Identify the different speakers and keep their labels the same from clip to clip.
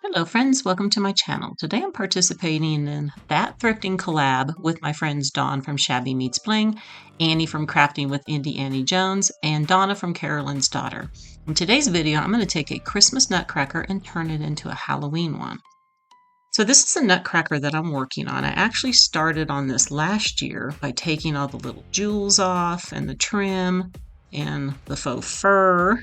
Speaker 1: Hello friends, welcome to my channel. Today I'm participating in that thrifting collab with my friends Dawn from Shabby Meets Bling, Annie from Crafting with Indie Annie Jones, and Donna from Carolyn's Daughter. In today's video, I'm going to take a Christmas nutcracker and turn it into a Halloween one. So this is a nutcracker that I'm working on. I actually started on this last year by taking all the little jewels off and the trim and the faux fur,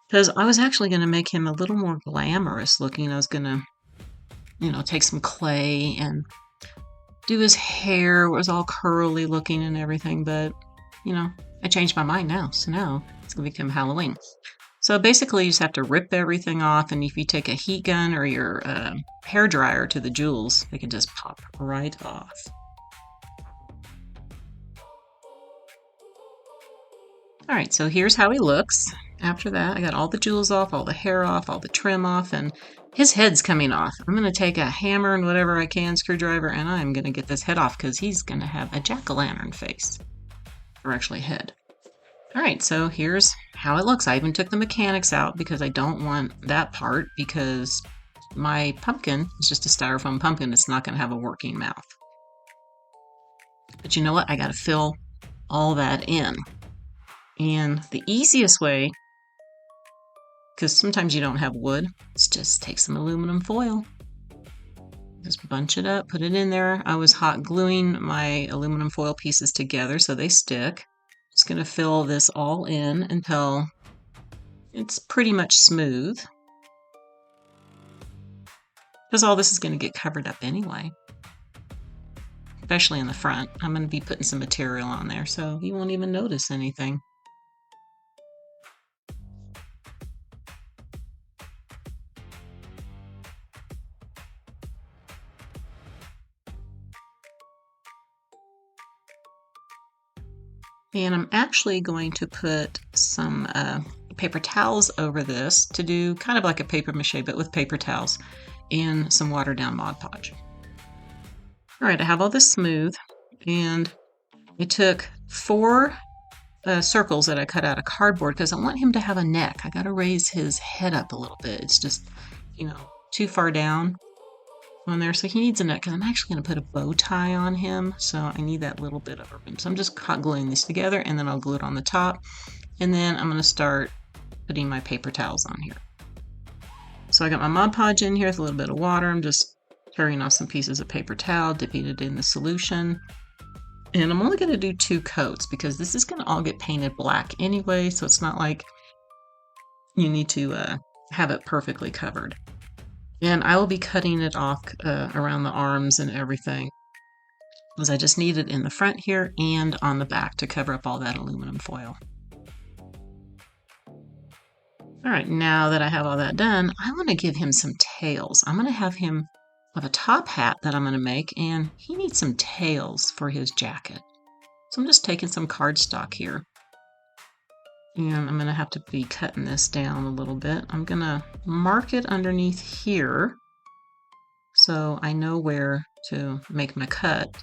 Speaker 1: because I was actually going to make him a little more glamorous looking. I was going to, take some clay and do his hair. It was all curly looking and everything, but, I changed my mind now. So now it's going to become Halloween. So basically you just have to rip everything off, and if you take a heat gun or your hair dryer to the jewels, they can just pop right off. All right, so here's how he looks. After that, I got all the jewels off, all the hair off, all the trim off, and his head's coming off. I'm going to take a hammer and whatever I can, screwdriver, and I'm going to get this head off because he's going to have a jack-o'-lantern face, or actually head. All right, so here's how it looks. I even took the mechanics out because I don't want that part, because my pumpkin is just a styrofoam pumpkin. It's not going to have a working mouth. But you know what? I got to fill all that in. And the easiest way, because sometimes you don't have wood, is just take some aluminum foil. Just bunch it up, put it in there. I was hot gluing my aluminum foil pieces together so they stick. Just going to fill this all in until it's pretty much smooth, because all this is going to get covered up anyway, especially in the front. I'm going to be putting some material on there so you won't even notice anything. And I'm actually going to put some paper towels over this to do kind of like a paper mache, but with paper towels and some watered down Mod Podge. All right, I have all this smooth, and I took 4 circles that I cut out of cardboard because I want him to have a neck. I got to raise his head up a little bit. It's just, too far down on there, so he needs a neck, because I'm actually going to put a bow tie on him, so I need that little bit of room. So I'm just hot gluing this together, and then I'll glue it on the top, and then I'm going to start putting my paper towels on here. So I got my Mod Podge in here with a little bit of water. I'm just tearing off some pieces of paper towel, dipping it in the solution, and I'm only going to do 2 coats because this is going to all get painted black anyway, so it's not like you need to have it perfectly covered. And I will be cutting it off around the arms and everything, because I just need it in the front here and on the back to cover up all that aluminum foil. All right, now that I have all that done, I want to give him some tails. I'm going to have him have a top hat that I'm going to make, and he needs some tails for his jacket. So I'm just taking some cardstock here. And I'm going to have to be cutting this down a little bit. I'm going to mark it underneath here so I know where to make my cut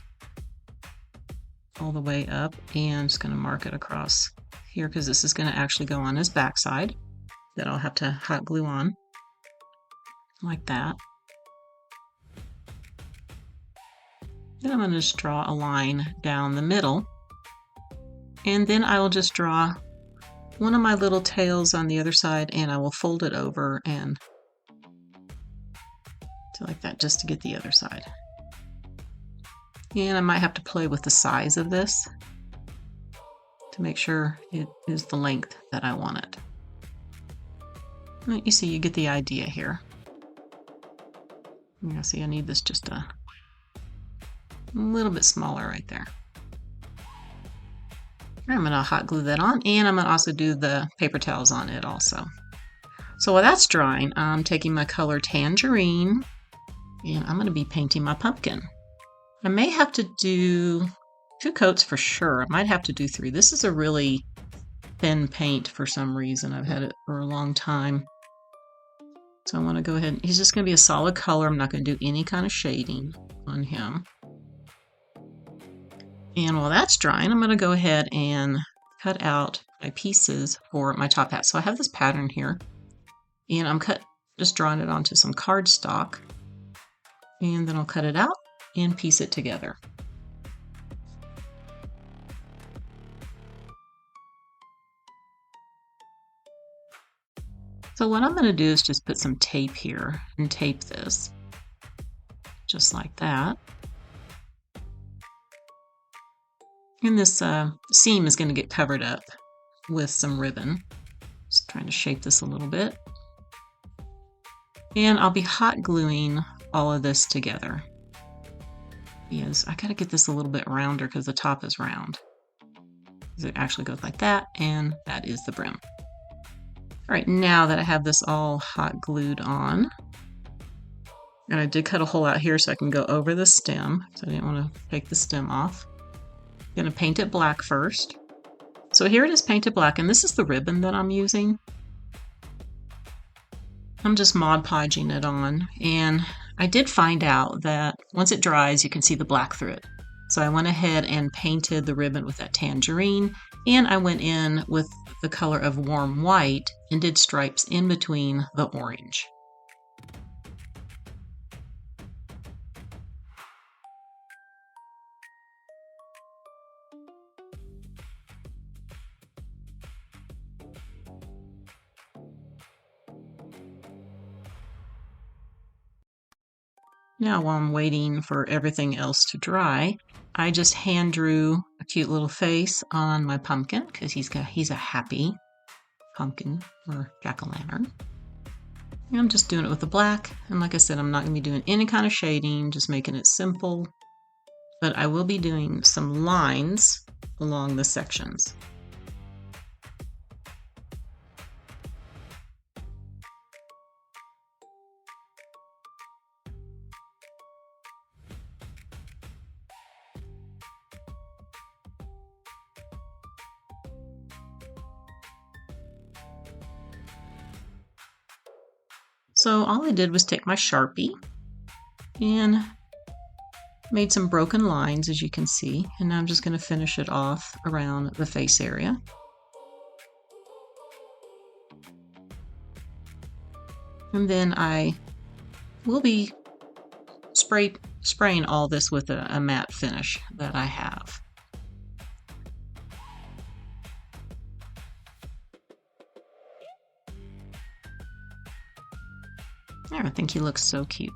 Speaker 1: all the way up, and just going to mark it across here because this is going to actually go on his backside that I'll have to hot glue on like that. Then I'm going to just draw a line down the middle, and then I will just draw one of my little tails on the other side, and I will fold it over and do like that just to get the other side. And I might have to play with the size of this to make sure it is the length that I want it. You see, you get the idea here. You see, I need this just a little bit smaller right there. I'm going to hot glue that on, and I'm going to also do the paper towels on it also. So while that's drying, I'm taking my color Tangerine, and I'm going to be painting my pumpkin. I may have to do 2 coats for sure. I might have to do 3. This is a really thin paint for some reason. I've had it for a long time. So I want to go ahead. He's just going to be a solid color. I'm not going to do any kind of shading on him. And while that's drying, I'm going to go ahead and cut out my pieces for my top hat. So I have this pattern here, and I'm just drawing it onto some cardstock, and then I'll cut it out and piece it together. So what I'm going to do is just put some tape here and tape this just like that. And this seam is going to get covered up with some ribbon. Just trying to shape this a little bit. And I'll be hot gluing all of this together. Because I got to get this a little bit rounder because the top is round. It actually goes like that, and that is the brim. All right, now that I have this all hot glued on, and I did cut a hole out here so I can go over the stem, so I didn't want to take the stem off. I'm going to paint it black first. So here it is painted black, and this is the ribbon that I'm using. I'm just Mod Podging it on, and I did find out that once it dries, you can see the black through it. So I went ahead and painted the ribbon with that tangerine, and I went in with the color of warm white and did stripes in between the orange. Now, while I'm waiting for everything else to dry, I just hand drew a cute little face on my pumpkin because he's a happy pumpkin or jack-o'-lantern. And I'm just doing it with the black, and like I said, I'm not going to be doing any kind of shading, just making it simple. But I will be doing some lines along the sections. So all I did was take my Sharpie and made some broken lines, as you can see, and now I'm just going to finish it off around the face area. And then I will be spraying all this with a matte finish that I have. There, I think he looks so cute.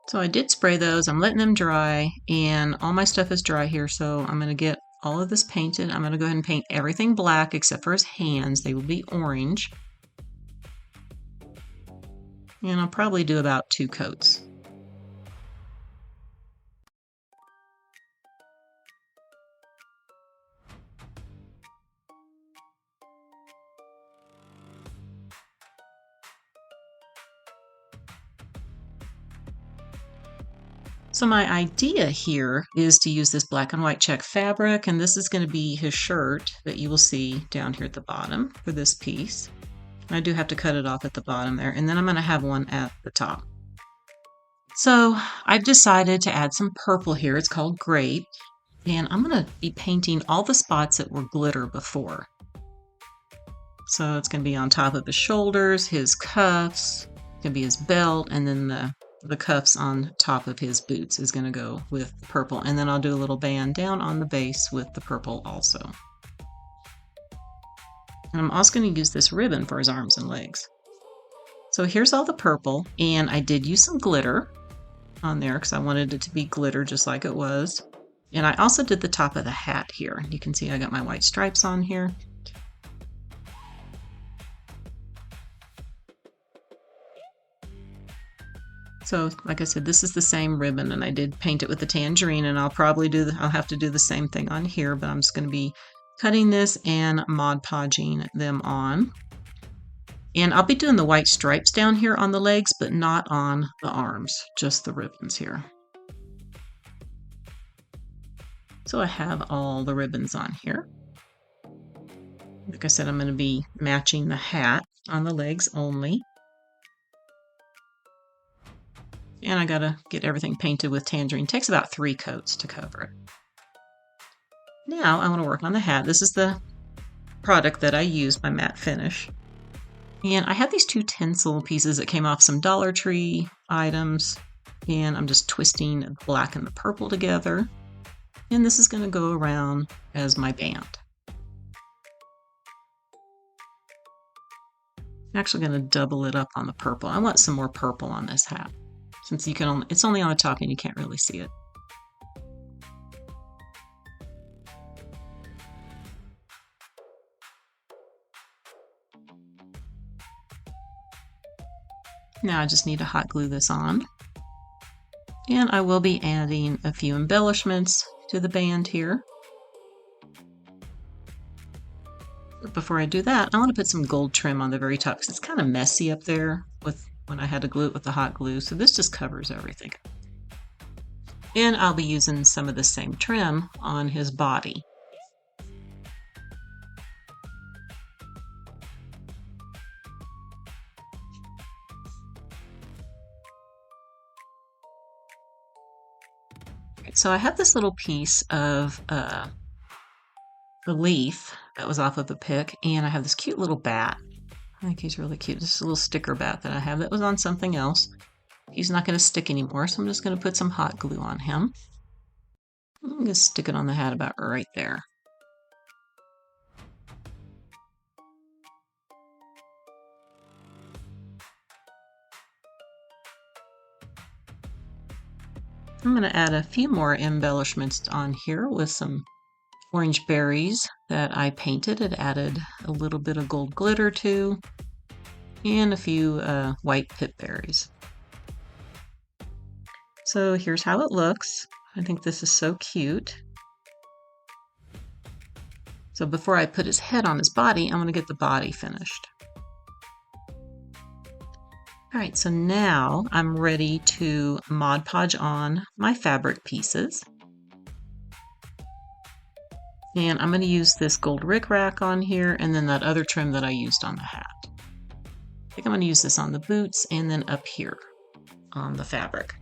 Speaker 1: So I did spray those. I'm letting them dry, and all my stuff is dry here, so I'm going to get all of this painted. I'm going to go ahead and paint everything black except for his hands. They will be orange. And I'll probably do about 2 coats. So my idea here is to use this black and white check fabric, and this is going to be his shirt that you will see down here at the bottom for this piece. I do have to cut it off at the bottom there, and then I'm going to have one at the top. So I've decided to add some purple here. It's called Grape, and I'm going to be painting all the spots that were glitter before. So it's going to be on top of his shoulders, his cuffs, it's going to be his belt, and then the cuffs on top of his boots is going to go with purple. And then I'll do a little band down on the base with the purple also. And I'm also going to use this ribbon for his arms and legs. So here's all the purple, and I did use some glitter on there because I wanted it to be glitter just like it was. And I also did the top of the hat here. You can see I got my white stripes on here. So, like I said, this is the same ribbon, and I did paint it with the tangerine, and I'll have to do the same thing on here, but I'm just going to be cutting this and Mod Podging them on. And I'll be doing the white stripes down here on the legs, but not on the arms, just the ribbons here. So I have all the ribbons on here. Like I said, I'm going to be matching the hat on the legs only. And I gotta get everything painted with tangerine. It takes about 3 coats to cover it. Now I want to work on the hat. This is the product that I use, my matte finish. And I have these two tinsel pieces that came off some Dollar Tree items. And I'm just twisting the black and the purple together. And this is going to go around as my band. I'm actually going to double it up on the purple. I want some more purple on this hat, since it's only on the top and you can't really see it. Now I just need to hot glue this on. And I will be adding a few embellishments to the band here. But before I do that, I want to put some gold trim on the very top because it's kind of messy up there when I had to glue it with the hot glue. So this just covers everything. And I'll be using some of the same trim on his body. So I have this little piece of the leaf that was off of the pick, and I have this cute little bat. I think he's really cute. This is a little sticker bat that I have that was on something else. He's not going to stick anymore, so I'm just going to put some hot glue on him. I'm going to stick it on the hat about right there. I'm going to add a few more embellishments on here with some orange berries that I painted and added a little bit of gold glitter to, and a few white pip berries. So here's how it looks. I think this is so cute. So before I put his head on his body, I'm going to get the body finished. All right, so now I'm ready to Mod Podge on my fabric pieces. And I'm going to use this gold rickrack on here and then that other trim that I used on the hat. I think I'm going to use this on the boots and then up here on the fabric.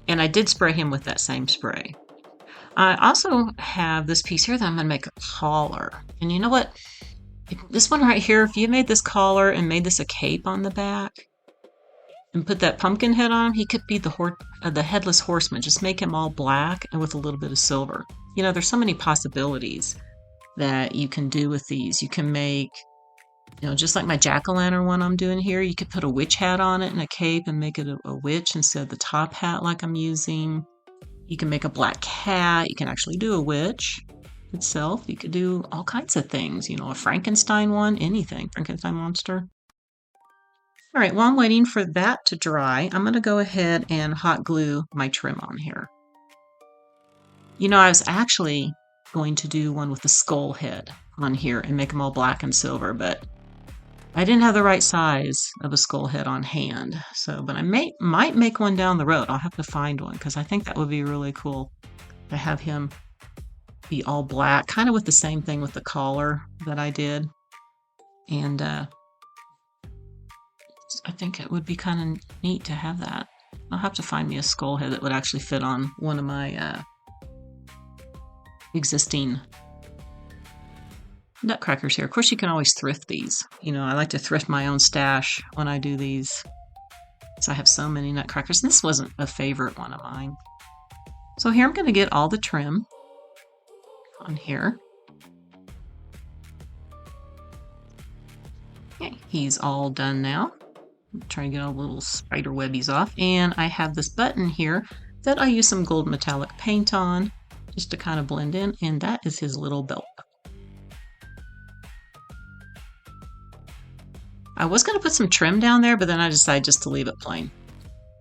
Speaker 1: And I did spray him with that same spray. I also have this piece here that I'm going to make a collar. And you know what? This one right here, if you made this collar and made this a cape on the back and put that pumpkin head on him, he could be the headless horseman. Just make him all black and with a little bit of silver. You know, there's so many possibilities that you can do with these. You can make, just like my jack-o'-lantern one I'm doing here, you could put a witch hat on it and a cape and make it a witch instead of the top hat like I'm using. You can make a black cat. You can actually do a witch itself. You could do all kinds of things, a Frankenstein one, anything, Frankenstein monster. All right, while I'm waiting for that to dry, I'm going to go ahead and hot glue my trim on here. I was actually going to do one with the skull head on here and make them all black and silver, but I didn't have the right size of a skull head on hand. But I might make one down the road. I'll have to find one because I think that would be really cool to have him be all black, kind of with the same thing with the collar that I did. And I think it would be kind of neat to have that. I'll have to find me a skull head that would actually fit on one of my existing Nutcrackers here. Of course, you can always thrift these. I like to thrift my own stash when I do these. So I have so many Nutcrackers. This wasn't a favorite one of mine. So here I'm going to get all the trim on here. Okay, he's all done now. I'm trying to get all the little spider webbies off. And I have this button here that I use some gold metallic paint on just to kind of blend in, and that is his little belt. I was going to put some trim down there, but then I decided just to leave it plain.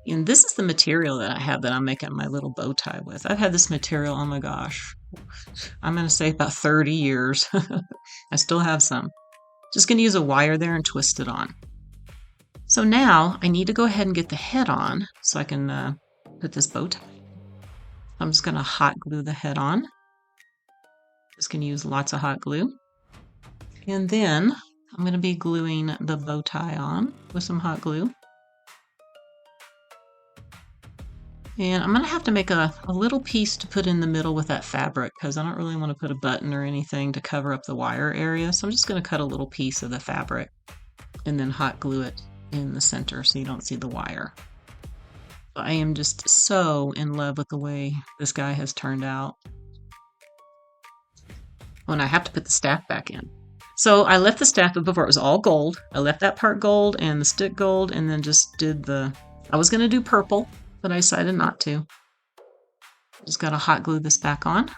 Speaker 1: And this is the material that I have that I'm making my little bow tie with. I've had this material, oh my gosh, I'm going to say about 30 years. I still have some. Just going to use a wire there and twist it on. So now I need to go ahead and get the head on so I can put this bow tie. I'm just going to hot glue the head on. Just going to use lots of hot glue. And then I'm going to be gluing the bow tie on with some hot glue. And I'm going to have to make a little piece to put in the middle with that fabric because I don't really want to put a button or anything to cover up the wire area. So I'm just going to cut a little piece of the fabric and then hot glue it in the center so you don't see the wire. I am just so in love with the way this guy has turned out. When I have to put the staff back in. So I left the staff before, it was all gold. I left that part gold and the stick gold and then just did I was going to do purple, but I decided not to. Just got to hot glue this back on.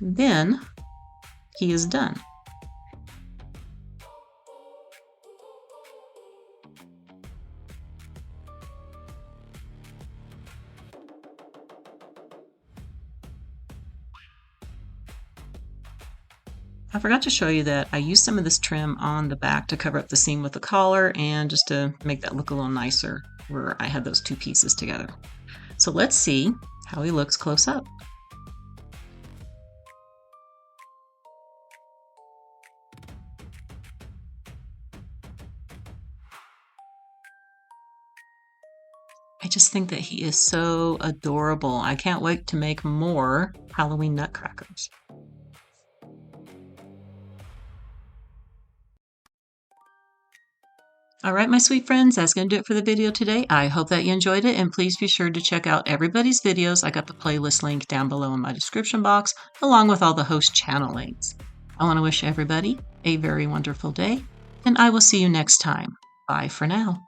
Speaker 1: And then he is done. I forgot to show you that I used some of this trim on the back to cover up the seam with the collar and just to make that look a little nicer where I had those two pieces together. So let's see how he looks close up. I just think that he is so adorable. I can't wait to make more Halloween nutcrackers. All right, my sweet friends, that's going to do it for the video today. I hope that you enjoyed it, and please be sure to check out everybody's videos. I got the playlist link down below in my description box, along with all the host channel links. I want to wish everybody a very wonderful day, and I will see you next time. Bye for now.